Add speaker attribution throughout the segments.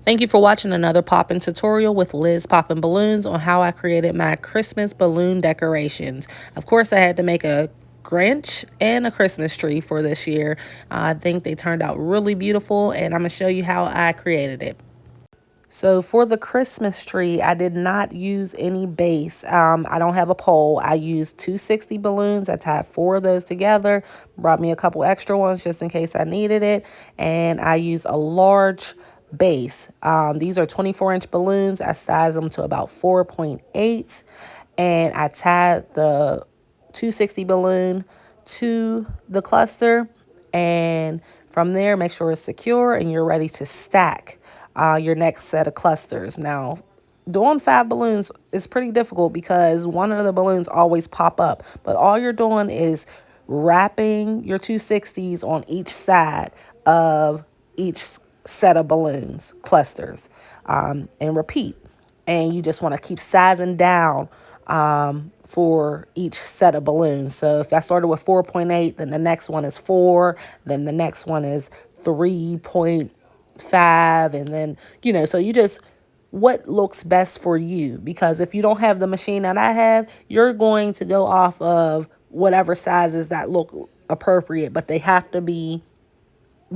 Speaker 1: Thank you for watching another poppin' tutorial with Liz Poppin' Balloons on how I created my Christmas balloon decorations. Of course, I had to make a Grinch and a Christmas tree for this year. I think they turned out really beautiful, and I'm going to show you how I created it. So for the Christmas tree, I did not use any base. I don't have a pole. I used 260 balloons. I tied 4 of those together, brought me a couple extra ones just in case I needed it. And I used a large base. These are 24-inch balloons. I sized them to about 4.8. And I tied the 260 balloon to the cluster. And from there, make sure it's secure and you're ready to stack your next set of clusters. Now, doing 5 balloons is pretty difficult because one of the balloons always pop up. But all you're doing is wrapping your 260s on each side of each set of balloons, clusters, and repeat. And you just want to keep sizing down for each set of balloons. So if I started with 4.8, then the next one is 4, then the next one is 3.5, and then, so you just, what looks best for you, because if you don't have the machine that I have, you're going to go off of whatever sizes that look appropriate, but they have to be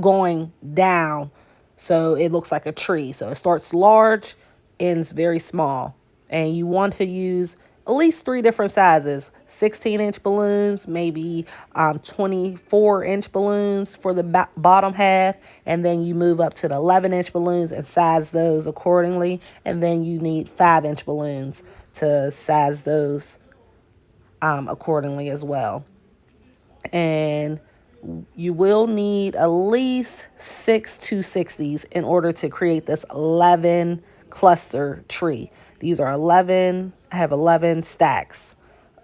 Speaker 1: going down so it looks like a tree. So it starts large, ends very small. And you want to use at least 3 different sizes: 16-inch balloons, maybe 24-inch balloons for the bottom half, and then you move up to the 11-inch balloons and size those accordingly. And then you need 5-inch balloons to size those accordingly as well. And you will need at least 6 260s in order to create this 11 cluster tree. These are 11, I have 11 stacks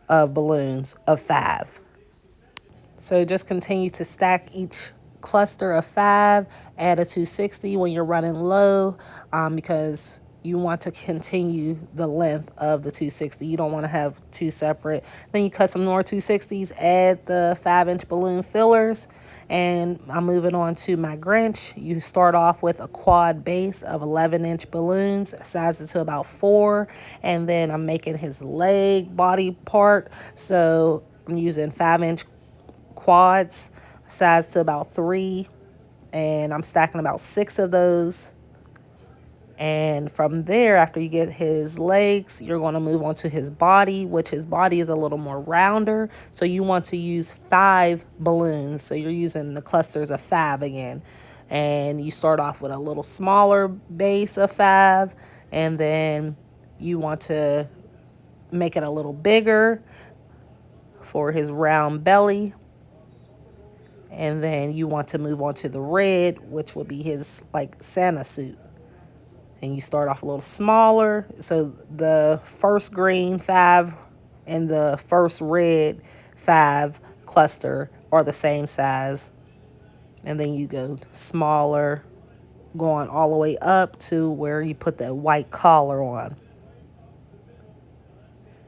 Speaker 1: of balloons of 5. So just continue to stack each cluster of 5, add a 260 when you're running low, because you want to continue the length of the 260. You don't want to have 2 separate. Then you cut some more 260s, add the 5-inch balloon fillers, and I'm moving on to my Grinch. You start off with a quad base of 11-inch balloons, size it to about 4, and then I'm making his leg body part. So I'm using 5-inch quads, size to about 3, and I'm stacking about 6 of those. And from there, after you get his legs, you're going to move on to his body, which his body is a little more rounder. So you want to use 5 balloons. So you're using the clusters of 5 again. And you start off with a little smaller base of 5. And then you want to make it a little bigger for his round belly. And then you want to move on to the red, which would be his like Santa suit. And you start off a little smaller. So the first green 5 and the first red 5 cluster are the same size. And then you go smaller, going all the way up to where you put the white collar on.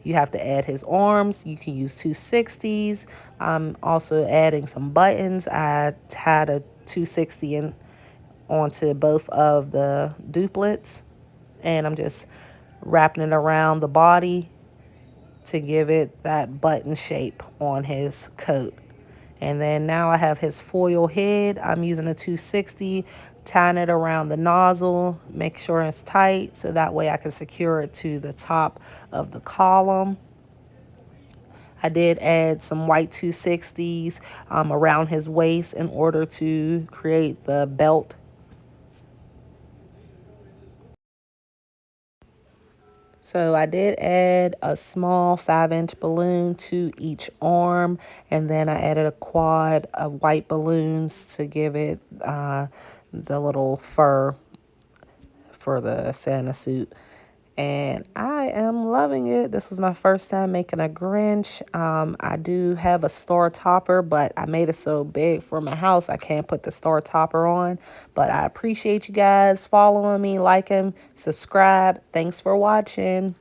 Speaker 1: You have to add his arms. You can use 260s. I'm also adding some buttons. I tied a 260 in onto both of the duplets, and I'm just wrapping it around the body to give it that button shape on his coat. And then now I have his foil head. I'm using a 260, tying it around the nozzle, make sure it's tight so that way I can secure it to the top of the column. I did add some white 260s around his waist in order to create the belt. So I did add a small 5-inch balloon to each arm, and then I added a quad of white balloons to give it the little fur for the Santa suit. And I am loving it. This was my first time making a Grinch. I do have a star topper, but I made it so big for my house I can't put the star topper on. But I appreciate you guys following me, liking, subscribe. Thanks for watching.